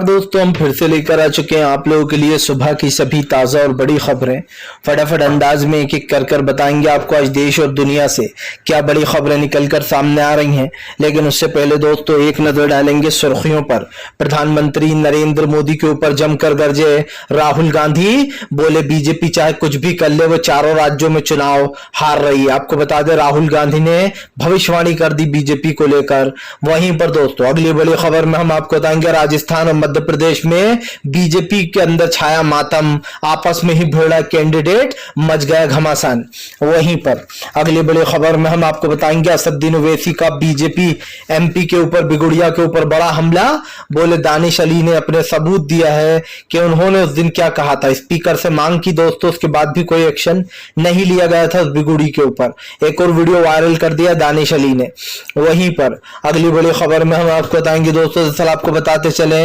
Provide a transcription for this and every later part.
दोस्तों हम फिर से लेकर आ चुके हैं आप लोगों के लिए सुबह की सभी ताजा और बड़ी खबरें। फटाफट अंदाज में एक एक कर बताएंगे आपको आज देश और दुनिया से क्या बड़ी खबरें निकलकर सामने आ रही हैं। लेकिन उससे पहले दोस्तों एक नजर डालेंगे सुर्खियों पर। प्रधानमंत्री नरेंद्र मोदी के ऊपर जमकर गरजे राहुल गांधी, बोले बीजेपी चाहे कुछ भी कर ले वो चारों राज्यों में चुनाव हार रही है। आपको बता दें राहुल गांधी ने भविष्यवाणी कर दी बीजेपी को लेकर। वहीं पर दोस्तों अगली बड़ी खबर में हम आपको बताएंगे राजस्थान और मध्य प्रदेश में बीजेपी के अंदर छाया मातम, आपस में ही भिड़ा कैंडिडेट, मच गया घमासान। वहीं पर अगली बड़ी खबर में हम आपको बताएंगे असदुद्दीन ओवैसी का बीजेपी एमपी के ऊपर बिगुड़िया के ऊपर बड़ा हमला। बोले दानिश अली ने अपने सबूत दिया है कि उन्होंने उस दिन क्या कहा था। स्पीकर से मांग की दोस्तों, उसके बाद भी कोई एक्शन नहीं लिया गया था उस बिगुड़ी के ऊपर। एक और वीडियो वायरल कर दिया दानिश अली ने। वहीं पर अगली बड़ी खबर में हम आपको बताएंगे दोस्तों, दरअसल आपको बताते चले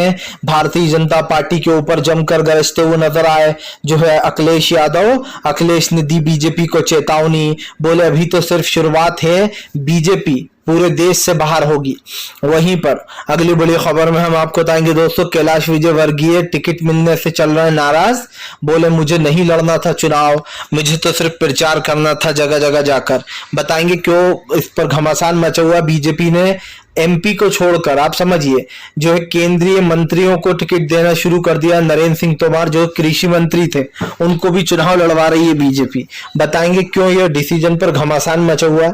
भारतीय जनता पार्टी के ऊपर जमकर गरजते हुए नजर आए जो है अखिलेश यादव। अखिलेश ने दी बीजेपी को चेतावनी, बोले अभी तो सिर्फ शुरुआत है, बीजेपी पूरे देश से बाहर होगी। वहीं पर अगली बड़ी खबर में हम आपको बताएंगे दोस्तों, कैलाश विजयवर्गीय टिकट मिलने से चल रहे नाराज। बोले मुझे नहीं लड़ना था चुनाव, मुझे तो सिर्फ प्रचार करना था जगह जगह जाकर। बताएंगे क्यों इस पर घमासान मचा हुआ। बीजेपी ने एमपी को छोड़कर आप समझिए जो है केंद्रीय मंत्रियों को टिकट देना शुरू कर दिया। नरेंद्र सिंह तोमर जो कृषि मंत्री थे उनको भी चुनाव लड़वा रही है बीजेपी। बताएंगे क्यों यह डिसीजन पर घमासान मचा हुआ है।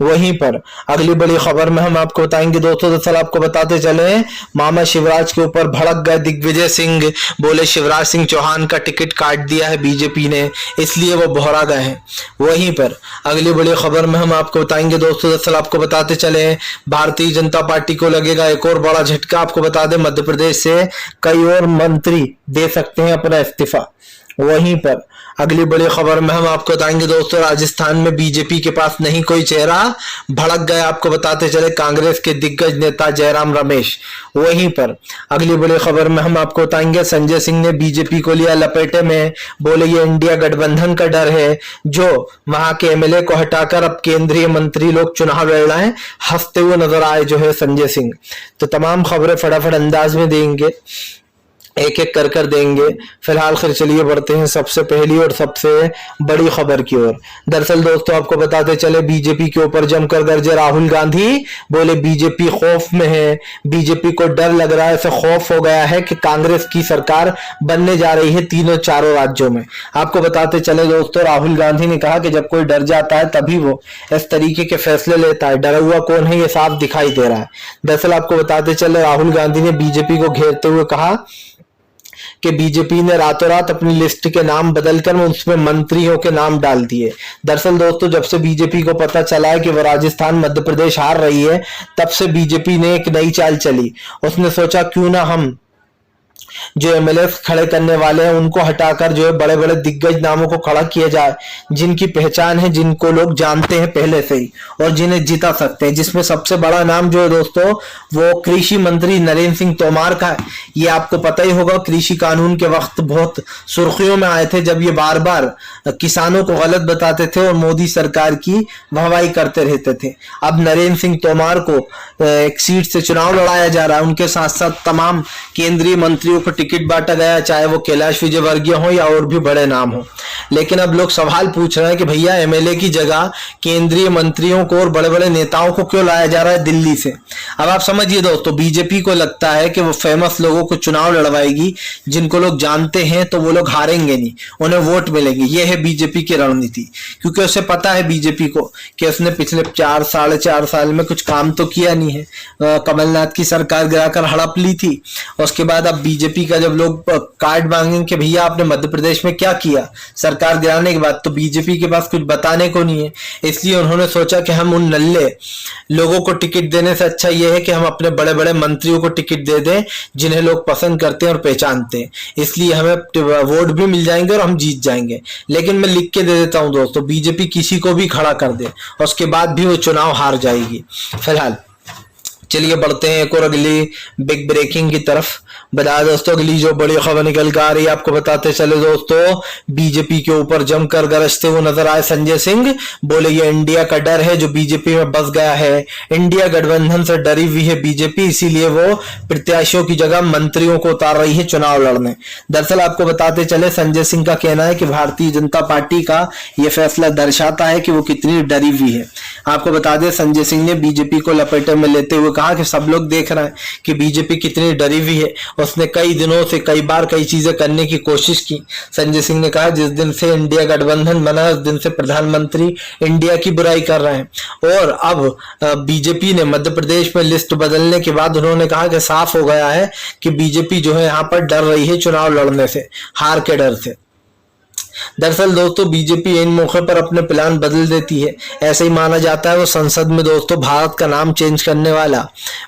वहीं पर अगली बड़ी खबर में हम आपको बताएंगे दोस्तों, दरअसल आपको बताते चले मामा शिवराज के ऊपर भड़क गए दिग्विजय सिंह। बोले शिवराज सिंह चौहान का टिकट काट दिया है बीजेपी ने, इसलिए वो बोहरा गए हैं। वहीं पर अगली बड़ी खबर में हम आपको बताएंगे दोस्तों, दरअसल आपको बताते चले भारतीय जनता पार्टी को लगेगा एक और बड़ा झटका। आपको बता दें मध्य प्रदेश से कई और मंत्री दे सकते हैं अपना इस्तीफा। वहीं पर अगली बड़ी खबर में हम आपको बताएंगे दोस्तों, राजस्थान में बीजेपी के पास नहीं कोई चेहरा, भड़क गए आपको बताते चले कांग्रेस के दिग्गज नेता जयराम रमेश। वहीं पर अगली बड़ी खबर में हम आपको बताएंगे संजय सिंह ने बीजेपी को लिया लपेटे में। बोले ये इंडिया गठबंधन का डर है जो वहां के एमएलए को हटाकर अब केंद्रीय मंत्री लोग चुनाव लड़ रहे हैं। हंसते हुए नजर आए जो है संजय सिंह। तो तमाम खबरें फटाफट अंदाज में देंगे, एक एक कर देंगे। फिलहाल खैर चलिए बढ़ते हैं सबसे पहली और सबसे बड़ी खबर की ओर। दरअसल दोस्तों आपको बताते चले बीजेपी के ऊपर जमकर गरजे राहुल गांधी। बोले बीजेपी खौफ में है, बीजेपी को डर लग रहा है, ऐसा खौफ हो गया है कि कांग्रेस की सरकार बनने जा रही है तीनों चारों राज्यों में। आपको बताते चले दोस्तों राहुल गांधी ने कहा कि जब कोई डर जाता है तभी वो इस तरीके के फैसले लेता है। डरा हुआ कौन है ये साफ दिखाई दे रहा है। दरअसल आपको बताते चले राहुल गांधी ने बीजेपी को घेरते हुए कहा कि बीजेपी ने रातों रात अपनी लिस्ट के नाम बदलकर उसमें मंत्रियों के नाम डाल दिए। दरअसल दोस्तों जब से बीजेपी को पता चला है कि वो राजस्थान मध्य प्रदेश हार रही है, तब से बीजेपी ने एक नई चाल चली। उसने सोचा क्यों ना हम जो एमएलए खड़े करने वाले हैं उनको हटाकर जो है बड़े बड़े दिग्गज नामों को खड़ा किया जाए, जिनकी पहचान है, जिनको लोग जानते हैं पहले से ही और जिन्हें जिता सकते हैं। जिसमें सबसे बड़ा नाम जो है दोस्तों वो कृषि मंत्री नरेंद्र सिंह तोमर का है। ये आपको पता ही होगा कृषि कानून के वक्त बहुत सुर्खियों में आए थे जब ये बार बार किसानों को गलत बताते थे और मोदी सरकार की वाहवाही करते रहते थे। अब नरेंद्र सिंह तोमर को एक सीट से चुनाव लड़ाया जा रहा है, उनके साथ साथ तमाम केंद्रीय मंत्रियों को टिकट बांटा गया, चाहे वो कैलाश विजयवर्गीय हो या और भी बड़े नाम हो। लेकिन अब लोग सवाल पूछ रहे हैं कि भैया एमएलए की जगह केंद्रीय मंत्रियों को और बड़े बड़े नेताओं को क्यों लाया जा रहा है दिल्ली से। अब आप समझिए दोस्तों बीजेपी को लगता है कि वो फेमस लोगों को चुनाव लड़वाएगी, जिनको लोग जानते हैं तो वो लोग हारेंगे नहीं, उन्हें वोट मिलेंगे। ये है बीजेपी की रणनीति, क्योंकि उसे पता है बीजेपी को कि उसने पिछले 4-4.5 साल में कुछ काम तो किया नहीं है। कमलनाथ की सरकार गिराकर हड़प ली थी, उसके बाद अब बीजेपी का जब लोग कार्ड मांगेंगे कि भैया आपने मध्य प्रदेश में क्या किया सरकार गिराने के बाद, तो बीजेपी के पास कुछ बताने को नहीं है। इसलिए उन्होंने सोचा कि हम उन नल्ले लोगों को टिकट देने से अच्छा यह है कि हम अपने बड़े बड़े मंत्रियों को टिकट दे दें जिन्हें लोग पसंद करते हैं और पहचानते हैं। इसलिए हमें वोट भी मिल जाएंगे और हम जीत जाएंगे। लेकिन मैं लिख के दे देता हूं दोस्तों, बीजेपी किसी को भी खड़ा कर दे और उसके बाद भी वो चुनाव हार जाएगी। फिलहाल चलिए बढ़ते हैं एक और अगली बिग ब्रेकिंग की तरफ। बता दोस्तों अगली जो बड़ी खबर निकल कर आ रही है आपको बताते चले दोस्तों, बीजेपी के ऊपर जमकर गरजते हुए नजर आए संजय सिंह। बोले ये इंडिया का डर है जो बीजेपी में बस गया है, इंडिया गठबंधन से डरी हुई है बीजेपी, इसीलिए वो प्रत्याशियों की जगह मंत्रियों को उतार रही है चुनाव लड़ने। दरअसल आपको बताते चले संजय सिंह का कहना है कि भारतीय जनता पार्टी का यह फैसला दर्शाता है कि वो कितनी डरी हुई है। आपको बता दें संजय सिंह ने बीजेपी को लपेटे में लेते हुए कहा कि सब लोग देख रहे हैं कि बीजेपी कितनी डरी हुई है, उसने कई दिनों से कई बार कई चीजें करने की कोशिश की। संजय सिंह ने कहा जिस दिन से इंडिया गठबंधन बना उस दिन से प्रधानमंत्री इंडिया की बुराई कर रहे हैं। और अब बीजेपी ने मध्य प्रदेश में लिस्ट बदलने के बाद उन्होंने कहा कि साफ हो गया है कि बीजेपी जो है यहाँ पर डर रही है चुनाव लड़ने से, हार के डर से। दरअसल दोस्तों बीजेपी इन मौके पर अपने प्लान बदल देती है, ऐसे ही माना जाता है वो संसद में दोस्तों भारत का नाम चेंज करने वाला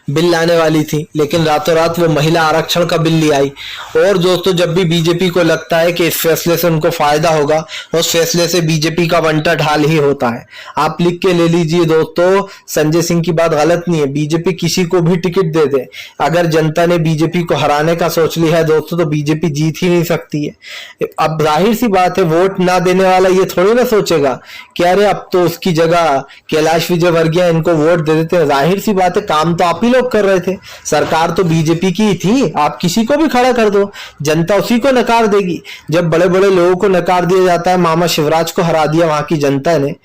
बिल लाने वाली थी, लेकिन रातों रात वो महिला आरक्षण का बिल ले आई। और दोस्तों जब भी बीजेपी को लगता है कि इस फैसले से उनको फायदा होगा, उस फैसले से बीजेपी का बंटा ढाल ही होता है। आप लिख के ले लीजिए दोस्तों, संजय सिंह की बात गलत नहीं है, बीजेपी किसी को भी टिकट दे दे, अगर जनता ने बीजेपी को हराने का सोच लिया है दोस्तों तो बीजेपी जीत ही नहीं सकती है। अब जाहिर सी बात है वोट ना देने वाला ये थोड़ी ना सोचेगा कि अरे अब तो उसकी जगह कैलाश विजयवर्गीय इनको वोट दे देते हैं। जाहिर सी बात है काम तो आप ही लोग कर रहे थे, सरकार तो बीजेपी की ही थी, आप किसी को भी खड़ा कर दो जनता उसी को नकार देगी। जब बड़े बड़े लोगों को नकार दिया जाता है, मामा शिवराज को हरा दिया वहां की जनता ने,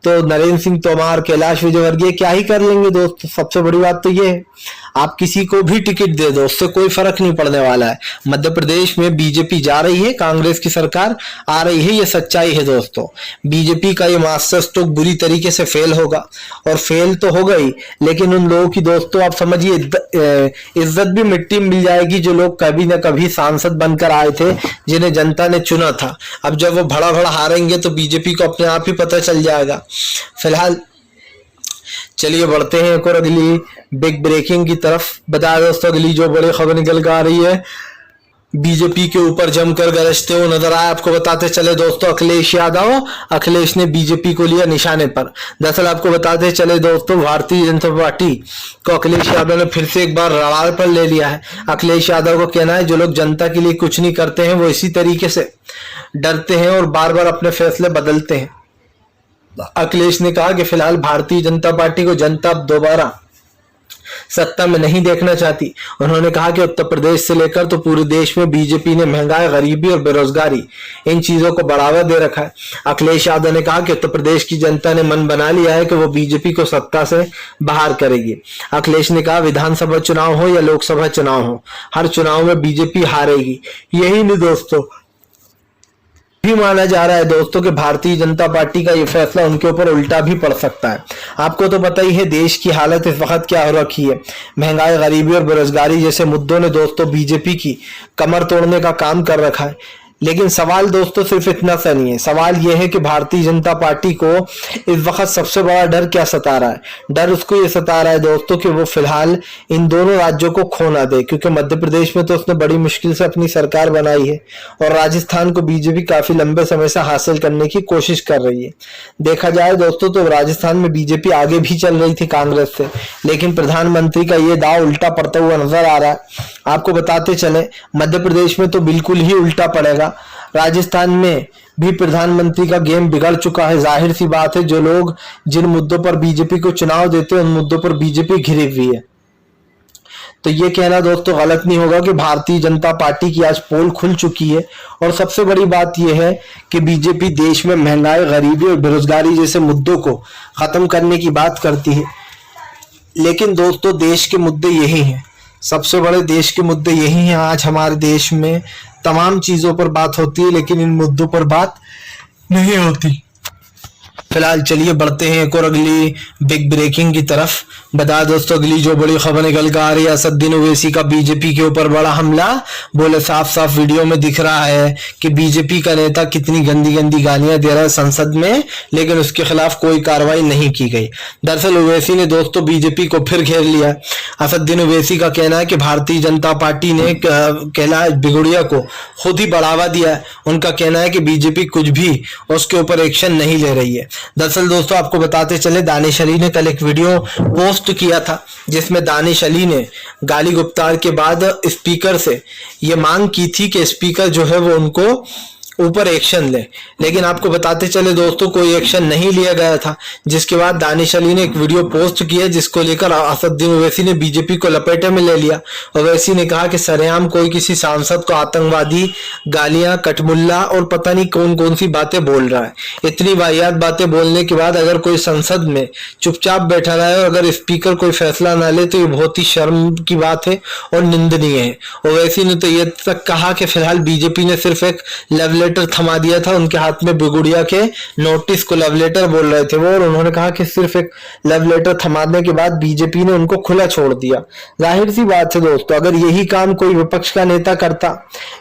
तो नरेंद्र सिंह तोमर कैलाश विजयवर्गीय क्या ही कर लेंगे दोस्त। सबसे बड़ी बात तो ये है आप किसी को भी टिकट दे दो उससे कोई फर्क नहीं पड़ने वाला है। मध्य प्रदेश में बीजेपी जा रही है, कांग्रेस की सरकार आ रही है, ये सच्चाई है दोस्तों। बीजेपी का ये मास्टर स्ट्रोक बुरी तरीके से फेल होगा, और फेल तो हो गई लेकिन उन लोगों की दोस्तों आप समझिए इज्जत भी मिट्टी में मिल जाएगी जो लोग कभी ना कभी सांसद बनकर आए थे, जिन्हें जनता ने चुना था। अब जब वो भड़ा भड़ा हारेंगे तो बीजेपी को अपने आप ही पता चल जाएगा। फिलहाल चलिए बढ़ते हैं एक और अगली बिग ब्रेकिंग की तरफ। बता दोस्तों अगली जो बड़ी खबर निकल कर आ रही है, बीजेपी के ऊपर जमकर गरजते हुए नजर आए। आपको बताते चले दोस्तों अखिलेश यादव, अखिलेश ने बीजेपी को लिया निशाने पर। दरअसल आपको बताते चले दोस्तों भारतीय जनता पार्टी को अखिलेश यादव ने फिर से एक बार रडार पर ले लिया है। अखिलेश यादव को कहना है जो लोग जनता के लिए कुछ नहीं करते हैं वो इसी तरीके से डरते हैं और बार बार अपने फैसले बदलते हैं। अखिलेश ने कहा कि फिलहाल भारतीय जनता पार्टी को जनता अब दोबारा सत्ता में नहीं देखना चाहती। उन्होंने कहा कि उत्तर प्रदेश से लेकर तो पूरे देश में बीजेपी ने महंगाई, गरीबी और बेरोजगारी इन चीजों को बढ़ावा दे रखा है। अखिलेश यादव ने कहा कि उत्तर प्रदेश की जनता ने मन बना लिया है कि वो बीजेपी को सत्ता से बाहर करेगी। अखिलेश ने कहा विधानसभा चुनाव हो या लोकसभा चुनाव हो, हर चुनाव में बीजेपी हारेगी। यही नहीं दोस्तों भी माना जा रहा है दोस्तों कि भारतीय जनता पार्टी का ये फैसला उनके ऊपर उल्टा भी पड़ सकता है। आपको तो पता ही है देश की हालत इस वक्त क्या हो रखी है, महंगाई, गरीबी और बेरोजगारी जैसे मुद्दों ने दोस्तों बीजेपी की कमर तोड़ने का काम कर रखा है। लेकिन सवाल दोस्तों सिर्फ इतना सा नहीं है, सवाल यह है कि भारतीय जनता पार्टी को इस वक्त सबसे बड़ा डर क्या सता रहा है। डर उसको ये सता रहा है दोस्तों कि वो फिलहाल इन दोनों राज्यों को खो ना दे, क्योंकि मध्य प्रदेश में तो उसने बड़ी मुश्किल से अपनी सरकार बनाई है और राजस्थान को बीजेपी काफी लंबे समय से हासिल करने की कोशिश कर रही है। देखा जाए दोस्तों तो राजस्थान में बीजेपी आगे भी चल रही थी कांग्रेस से, लेकिन प्रधानमंत्री का ये दाव उल्टा पड़ता हुआ नजर आ रहा है। आपको बताते चले मध्य प्रदेश में तो बिल्कुल ही उल्टा पड़ेगा, राजस्थान में भी प्रधानमंत्री का गेम बिगड़ चुका है। जाहिर सी बात है जो लोग जिन मुद्दों पर बीजेपी को चुनाव देते हैं उन मुद्दों पर बीजेपी घिरी हुई है। तो ये कहना दोस्तों गलत नहीं होगा कि भारतीय जनता पार्टी की आज पोल खुल चुकी है। और सबसे बड़ी बात यह है कि बीजेपी देश में महंगाई, गरीबी और बेरोजगारी जैसे मुद्दों को खत्म करने की बात करती है, लेकिन दोस्तों देश के मुद्दे यही हैं, सबसे बड़े देश के मुद्दे यही हैं। आज हमारे देश में तमाम चीजों पर बात होती है लेकिन इन मुद्दों पर बात नहीं होती। फिलहाल चलिए बढ़ते हैं एक और अगली बिग ब्रेकिंग की तरफ। बता दोस्तों अगली जो बड़ी खबर निकल कर आ रही है, असदुद्दीन ओवैसी का बीजेपी के ऊपर बड़ा हमला। बोले साफ साफ वीडियो में दिख रहा है कि बीजेपी का नेता कितनी गंदी गंदी गालियां दे रहा है संसद में, लेकिन उसके खिलाफ कोई कार्रवाई नहीं की गई। दरअसल ओवैसी ने दोस्तों बीजेपी को फिर घेर लिया। असदुद्दीन ओवैसी का कहना है कि भारतीय जनता पार्टी ने कैलाश बिगुड़िया को खुद ही बढ़ावा दिया है। उनका कहना है कि बीजेपी कुछ भी उसके ऊपर एक्शन नहीं ले रही है। दरअसल दोस्तों आपको बताते चले, दानिश अली ने कल एक वीडियो पोस्ट किया था जिसमें दानिश अली ने गाली गुप्तार के बाद स्पीकर से ये मांग की थी कि स्पीकर जो है वो उनको ऊपर एक्शन ले, लेकिन आपको बताते चले दोस्तों कोई एक्शन नहीं लिया गया था। जिसके बाद दानिश अली ने एक वीडियो पोस्ट किया जिसको लेकर असदुद्दीन ओवैसी ने बीजेपी को लपेटे में ले लिया। ओवैसी ने कहा कि सरेआम कोई किसी सांसद को आतंकवादी, गालियां, कटमुल्ला और पता नहीं कौन कौन सी बातें बोल रहा है। इतनी वाहियात बातें बोलने के बाद अगर कोई संसद में चुपचाप बैठा रहा है और अगर स्पीकर कोई फैसला ना ले तो ये बहुत ही शर्म की बात है और निंदनीय है। ओवैसी ने तो ये तक कहा कि फिलहाल बीजेपी ने सिर्फ एक लव लेटर थमा दिया था उनके हाथ में, बिगुड़िया के नोटिस को लव लेटर बोल रहे थे वो, और उन्होंने कहा कि सिर्फ एक लव लेटर थमाने के बाद बीजेपी ने उनको खुला छोड़ दिया। जाहिर सी बात है दोस्तों, अगर यही काम कोई विपक्ष का नेता करता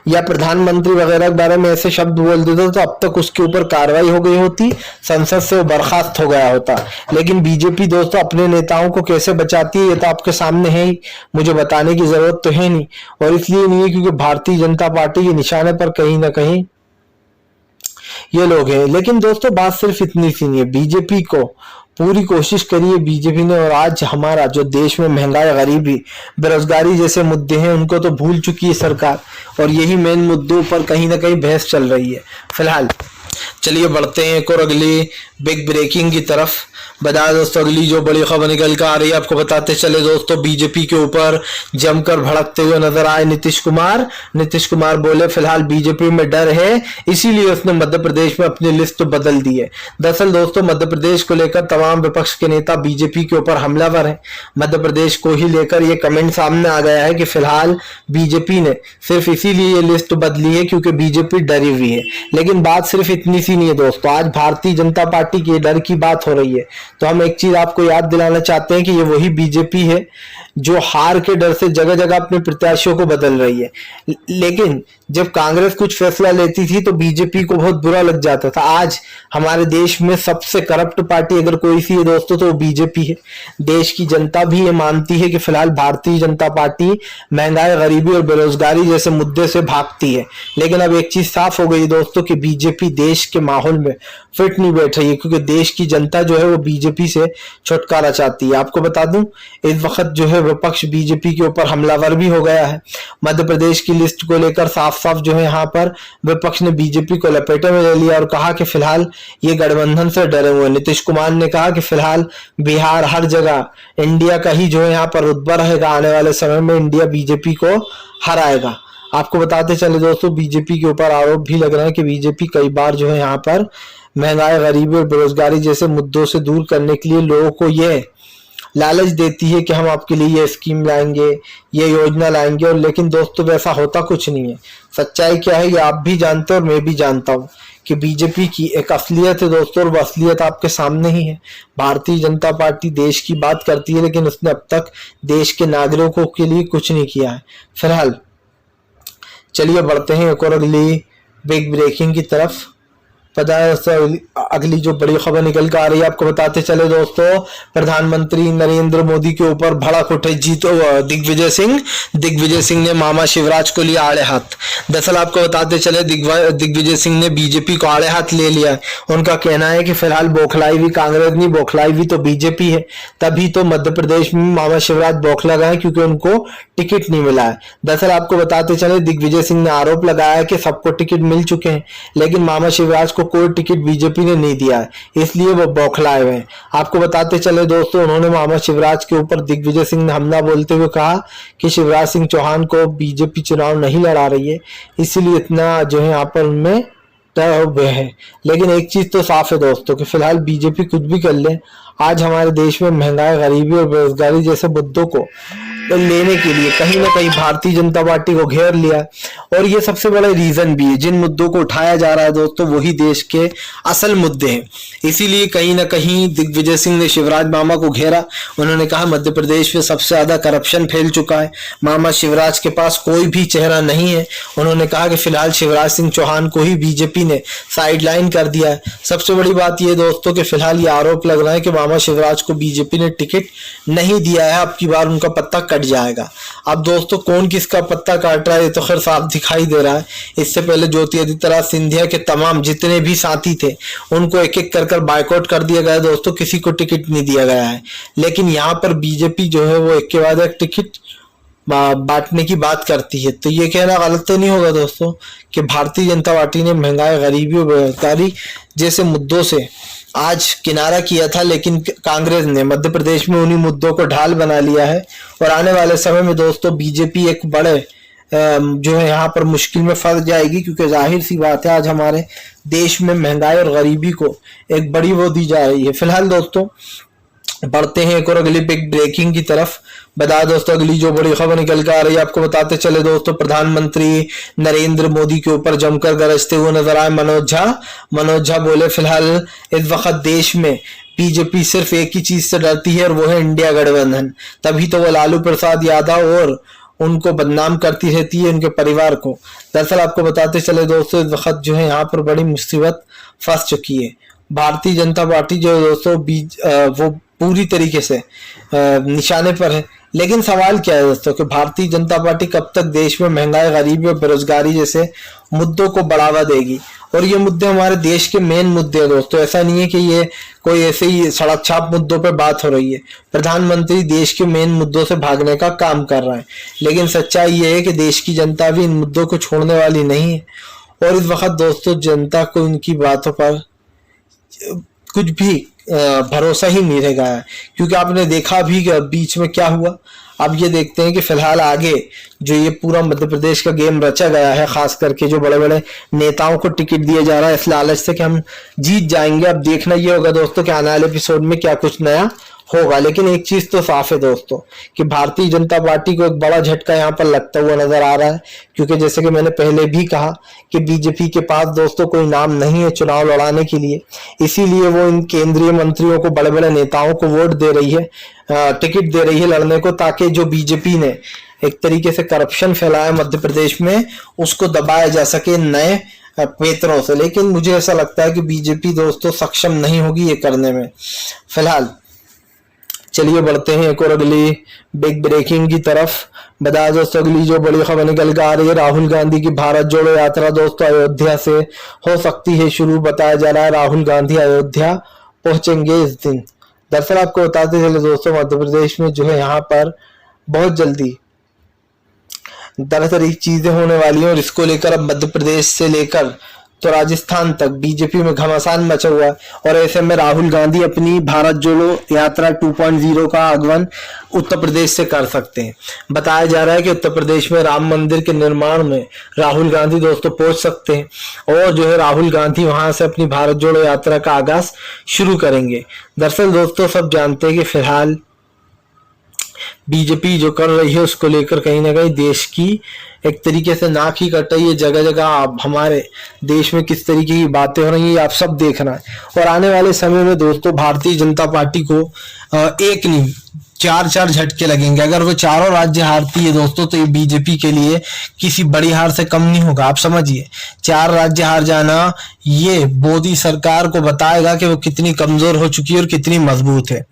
या प्रधानमंत्री वगैरह के बारे में ऐसे शब्द बोल देता तो अब तक उसके ऊपर कार्रवाई हो गई होती, संसद से वो बर्खास्त हो गया होता। लेकिन बीजेपी दोस्तों अपने नेताओं को कैसे बचाती है ये तो आपके सामने है ही, मुझे बताने की जरूरत तो है नहीं। और इसलिए नहीं है क्योंकि भारतीय जनता पार्टी के निशाने पर कहीं ना कहीं ये लोग हैं। लेकिन दोस्तों बात सिर्फ इतनी सी नहीं है, बीजेपी को पूरी कोशिश करी है बीजेपी ने, और आज हमारा जो देश में महंगाई, गरीबी, बेरोजगारी जैसे मुद्दे हैं उनको तो भूल चुकी है सरकार, और यही मेन मुद्दों पर कहीं ना कहीं बहस चल रही है फिलहाल। चलिए बढ़ते हैं एक और अगली बिग ब्रेकिंग की तरफ। बता दोस्तों अगली जो बड़ी खबर निकल कर आ रही है, आपको बताते चले दोस्तों, बीजेपी के ऊपर जमकर भड़कते हुए नजर आए नीतीश कुमार। नीतीश कुमार बोले फिलहाल बीजेपी में डर है, इसीलिए उसने मध्य प्रदेश में अपनी लिस्ट बदल दी है। दरअसल दोस्तों मध्य प्रदेश को लेकर तमाम विपक्ष के नेता बीजेपी के ऊपर हमलावर हैं। मध्य प्रदेश को ही लेकर ये कमेंट सामने आ गया है कि फिलहाल बीजेपी ने सिर्फ इसीलिए ये लिस्ट बदली है क्योंकि बीजेपी डरी हुई है। लेकिन बात सिर्फ इतनी सी नहीं है दोस्तों, आज भारतीय जनता पार्टी के डर की बात हो रही है। तो हम एक चीज आपको याद दिलाना चाहते हैं कि ये वही बीजेपी है जो हार के डर से जगह जगह अपने प्रत्याशियों को बदल रही है। लेकिन जब कांग्रेस कुछ फैसला लेती थी तो बीजेपी को बहुत बुरा लग जाता था। आज हमारे देश में सबसे करप्ट पार्टी अगर कोई सी है दोस्तों तो वो बीजेपी है। देश की जनता भी ये मानती है कि फिलहाल भारतीय जनता पार्टी महंगाई, गरीबी और बेरोजगारी जैसे मुद्दे से भागती है। लेकिन अब एक चीज साफ हो गई दोस्तों कि बीजेपी देश के माहौल में फिट नहीं बैठ रही है, क्योंकि देश की जनता जो है वो बीजेपी से छुटकारा चाहती है। आपको बता दूं इस वक्त जो है विपक्ष बीजेपी के ऊपर हमलावर भी हो गया है। मध्य प्रदेश की लिस्ट को लेकर साफ साफ जो है यहाँ पर विपक्ष ने बीजेपी को लपेटे में ले लिया और कहा कि फिलहाल ये गठबंधन से डरे हुए। नीतीश कुमार ने कहा कि फिलहाल बिहार हर जगह इंडिया का ही जो है यहाँ पर रुतबा रहेगा, आने वाले समय में इंडिया बीजेपी को हराएगा। आपको बताते चले दोस्तों बीजेपी के ऊपर आरोप भी लग रहा है कि बीजेपी कई बार जो है यहाँ पर महंगाई, गरीबी और बेरोजगारी जैसे मुद्दों से दूर करने के लिए लोगों को यह लालच देती है कि हम आपके लिए ये स्कीम लाएंगे, ये योजना लाएंगे, और लेकिन दोस्तों वैसा होता कुछ नहीं है। सच्चाई क्या है ये आप भी जानते हो और मैं भी जानता हूँ कि बीजेपी की एक असलियत है दोस्तों, और वो असलियत आपके सामने ही है। भारतीय जनता पार्टी देश की बात करती है लेकिन उसने अब तक देश के नागरिकों के लिए कुछ नहीं किया है। फिलहाल चलिए बढ़ते हैं एक और अगली बिग ब्रेकिंग की तरफ। अगली जो बड़ी खबर निकल कर आ रही है, आपको बताते चले दोस्तों, प्रधानमंत्री नरेंद्र मोदी के ऊपर भड़क उठे दिग्विजय सिंह। दिग्विजय सिंह ने मामा शिवराज को लिया आड़े हाथ। दरअसल आपको बताते चले दिग्विजय सिंह ने बीजेपी को आड़े हाथ ले लिया है। उनका कहना है कि फिलहाल बौखलाई हुई कांग्रेस नहीं, बौखलाई हुई तो बीजेपी है। तभी तो मध्य प्रदेश में मामा शिवराज बौखला गए क्योंकि उनको टिकट नहीं मिला है। दरअसल आपको बताते चले दिग्विजय सिंह ने आरोप लगाया कि सबको टिकट मिल चुके हैं लेकिन मामा शिवराज को कोई टिकट बीजेपी ने नहीं दिया है, इसलिए वो बौखलाए हुए हैं। आपको बताते चले दोस्तों उन्होंने मामा शिवराज के ऊपर दिग्विजय सिंह ने हमला बोलते हुए कहा कि शिवराज सिंह चौहान को बीजेपी चुनाव नहीं लड़ा रही है, इसीलिए इतना जो है यहाँ पर उनमें डर हुए हैं। लेकिन एक चीज तो साफ है दोस्तों कि फिलहाल बीजेपी कुछ भी कर ले, आज हमारे देश में महंगाई, गरीबी और बेरोजगारी जैसे मुद्दों को लेने के लिए कहीं ना कहीं भारतीय जनता पार्टी को घेर लिया। और ये सबसे बड़ा रीजन भी है, जिन मुद्दों को उठाया जा रहा है दोस्तों वही देश के असल मुद्दे हैं। इसीलिए कहीं ना कहीं दिग्विजय सिंह ने शिवराज मामा को घेरा। उन्होंने कहा मध्य प्रदेश में सबसे ज्यादा करप्शन फैल चुका है, मामा शिवराज के पास कोई भी चेहरा नहीं है। उन्होंने कहा कि फिलहाल शिवराज सिंह चौहान को ही बीजेपी ने साइडलाइन कर दिया है। सबसे बड़ी बात यह दोस्तों कि फिलहाल ये आरोप लग रहा है कि मामा शिवराज को बीजेपी ने टिकट नहीं दिया है, अब की बार उनका पत्ता कट जाएगा। अब दोस्तों कौन किसका पत्ता काट रहा है ये तो खैर साफ दिखाई दे रहा है। इससे पहले ज्योतिरादित्य सिंधिया के तमाम जितने भी साथी थे उनको एक एक कर बायकॉट कर दिया गया दोस्तों, किसी को टिकट नहीं दिया गया है। लेकिन यहाँ पर बीजेपी जो है वो एक के बाद एक टिकट बांटने की बात करती है। तो ये कहना गलत तो नहीं होगा दोस्तों कि भारतीय जनता पार्टी ने महंगाई, गरीबी और बेरोजगारी जैसे मुद्दों से आज किनारा किया था, लेकिन कांग्रेस ने मध्य प्रदेश में उन्हीं मुद्दों को ढाल बना लिया है। और आने वाले समय में दोस्तों बीजेपी एक बड़े जो है यहाँ पर मुश्किल में फंस जाएगी, क्योंकि जाहिर सी बात है आज हमारे देश में महंगाई और गरीबी को एक बड़ी वो दी जा रही है। फिलहाल दोस्तों बढ़ते हैं एक और अगली बिग ब्रेकिंग की तरफ। बता दोस्तों अगली जो बड़ी खबर निकल कर आ रही है आपको बताते चले दोस्तों, प्रधानमंत्री नरेंद्र मोदी के ऊपर जमकर गरजते हुए नजर आए मनोज झा बोले फिलहाल इस वक्त देश में बीजेपी सिर्फ एक ही चीज से डरती है और वो है इंडिया गठबंधन। तभी तो वो लालू प्रसाद यादव और उनको बदनाम करती रहती है, उनके परिवार को। दरअसल आपको बताते चले दोस्तों इस वक्त जो है यहाँ पर बड़ी मुसीबत फंस चुकी है। भारतीय जनता पार्टी जो दोस्तों वो पूरी तरीके से निशाने पर है। लेकिन सवाल क्या है दोस्तों कि भारतीय जनता पार्टी कब तक देश में महंगाई, गरीबी और बेरोजगारी जैसे मुद्दों को बढ़ावा देगी। और ये मुद्दे हमारे देश के मेन मुद्दे हैं दोस्तों, ऐसा नहीं है कि ये कोई ऐसे ही सड़क छाप मुद्दों पे बात हो रही है। प्रधानमंत्री देश के मेन मुद्दों से भागने का काम कर रहा है, लेकिन सच्चाई ये है कि देश की जनता भी इन मुद्दों को छोड़ने वाली नहीं है। और इस वक्त दोस्तों जनता को इनकी बातों पर कुछ भी भरोसा ही नहीं रह गया है, क्योंकि आपने देखा भी कि बीच में क्या हुआ। अब ये देखते हैं कि फिलहाल आगे जो ये पूरा मध्य प्रदेश का गेम रचा गया है, खास करके जो बड़े बड़े नेताओं को टिकट दिया जा रहा है इस लालच से कि हम जीत जाएंगे। अब देखना ये होगा दोस्तों कि आने वाले एपिसोड में क्या कुछ नया होगा। लेकिन एक चीज तो साफ है दोस्तों कि भारतीय जनता पार्टी को एक बड़ा झटका यहाँ पर लगता हुआ नजर आ रहा है, क्योंकि जैसे कि मैंने पहले भी कहा कि बीजेपी के पास दोस्तों कोई नाम नहीं है चुनाव लड़ाने के लिए, इसीलिए वो इन केंद्रीय मंत्रियों को, बड़े बड़े नेताओं को वोट दे रही है, टिकट दे रही है लड़ने को, ताकि जो बीजेपी ने एक तरीके से करप्शन फैलाया मध्य प्रदेश में उसको दबाया जा सके नए पेतरों से। लेकिन मुझे ऐसा लगता है कि बीजेपी दोस्तों सक्षम नहीं होगी ये करने में। फिलहाल चलिए बढ़ते हैं एक और अगली बिग ब्रेकिंग की तरफ। बता दोस्तों अगली जो बड़ी खबर निकल कर आ रही है, राहुल गांधी की भारत जोड़ो यात्रा दोस्तों अयोध्या से हो सकती है शुरू। बताया जा रहा है राहुल गांधी अयोध्या पहुंचेंगे इस दिन। दरअसल आपको बताते चले दोस्तों मध्य प्रदेश में जो है यहाँ पर बहुत जल्दी दरअसल एक चीजें होने वाली हैं, और इसको लेकर अब मध्य प्रदेश से लेकर तो राजस्थान तक बीजेपी में घमासान मचा हुआ है। और ऐसे में राहुल गांधी अपनी भारत जोड़ो यात्रा 2.0 का आगमन उत्तर प्रदेश से कर सकते हैं। बताया जा रहा है कि उत्तर प्रदेश में राम मंदिर के निर्माण में राहुल गांधी दोस्तों पहुंच सकते हैं, और जो है राहुल गांधी वहां से अपनी भारत जोड़ो यात्रा का आगाज शुरू करेंगे। दरअसल दोस्तों सब जानते हैं कि फिलहाल बीजेपी जो कर रही है उसको लेकर कहीं ना कहीं देश की एक तरीके से नाक ही कट रही है। जगह जगह आप हमारे देश में किस तरीके की बातें हो रही है आप सब देखना है। और आने वाले समय में दोस्तों भारतीय जनता पार्टी को एक नहीं चार झटके लगेंगे। अगर वो चारों राज्य हारती है दोस्तों तो ये बीजेपी के लिए किसी बड़ी हार से कम नहीं होगा। आप समझिए 4 राज्य हार जाना ये मोदी सरकार को बताएगा कि वो कितनी कमजोर हो चुकी है और कितनी मजबूत है।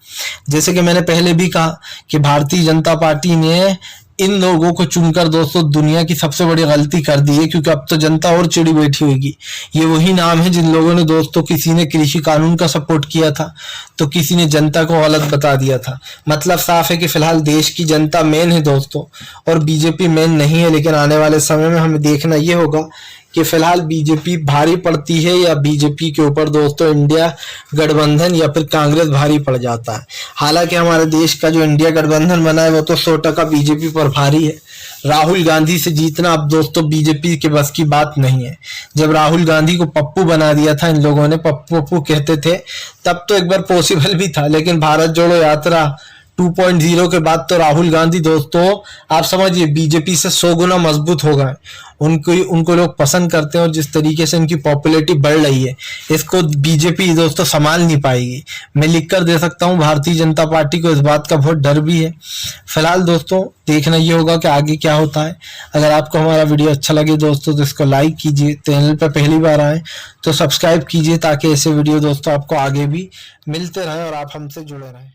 जैसे कि मैंने पहले भी कहा कि भारतीय जनता पार्टी ने इन लोगों को चुनकर दोस्तों दुनिया की सबसे बड़ी गलती कर दी है, क्योंकि अब तो जनता और चिड़ी बैठी होगी। ये वही नाम है जिन लोगों ने दोस्तों किसी ने कृषि कानून का सपोर्ट किया था तो किसी ने जनता को गलत बता दिया था। मतलब साफ है कि फिलहाल देश की जनता मेन है दोस्तों और बीजेपी मेन नहीं है। लेकिन आने वाले समय में हमें देखना ये होगा कि फिलहाल बीजेपी भारी पड़ती है या बीजेपी के ऊपर दोस्तों इंडिया गठबंधन या फिर कांग्रेस भारी पड़ जाता है। हालांकि हमारे देश का जो इंडिया गठबंधन बना है वो तो 100% बीजेपी पर भारी है। राहुल गांधी से जीतना अब दोस्तों बीजेपी के बस की बात नहीं है। जब राहुल गांधी को पप्पू बना दिया था इन लोगों ने, पप्पू पप्पू कहते थे, तब तो एक बार पॉसिबल भी था। लेकिन भारत जोड़ो यात्रा 2.0 के बाद तो राहुल गांधी दोस्तों आप समझिए बीजेपी से 100 गुना मजबूत हो गए। उनको लोग पसंद करते हैं और जिस तरीके से इनकी पॉपुलैरिटी बढ़ रही है इसको बीजेपी दोस्तों संभाल नहीं पाएगी। मैं लिख कर दे सकता हूं भारतीय जनता पार्टी को इस बात का बहुत डर भी है। फिलहाल दोस्तों देखना ये होगा कि आगे क्या होता है। अगर आपको हमारा वीडियो अच्छा लगे दोस्तों तो इसको लाइक कीजिए, चैनल पर पहली बार आए तो सब्सक्राइब कीजिए ताकि ऐसे वीडियो दोस्तों आपको आगे भी मिलते रहे और आप हमसे जुड़े रहें।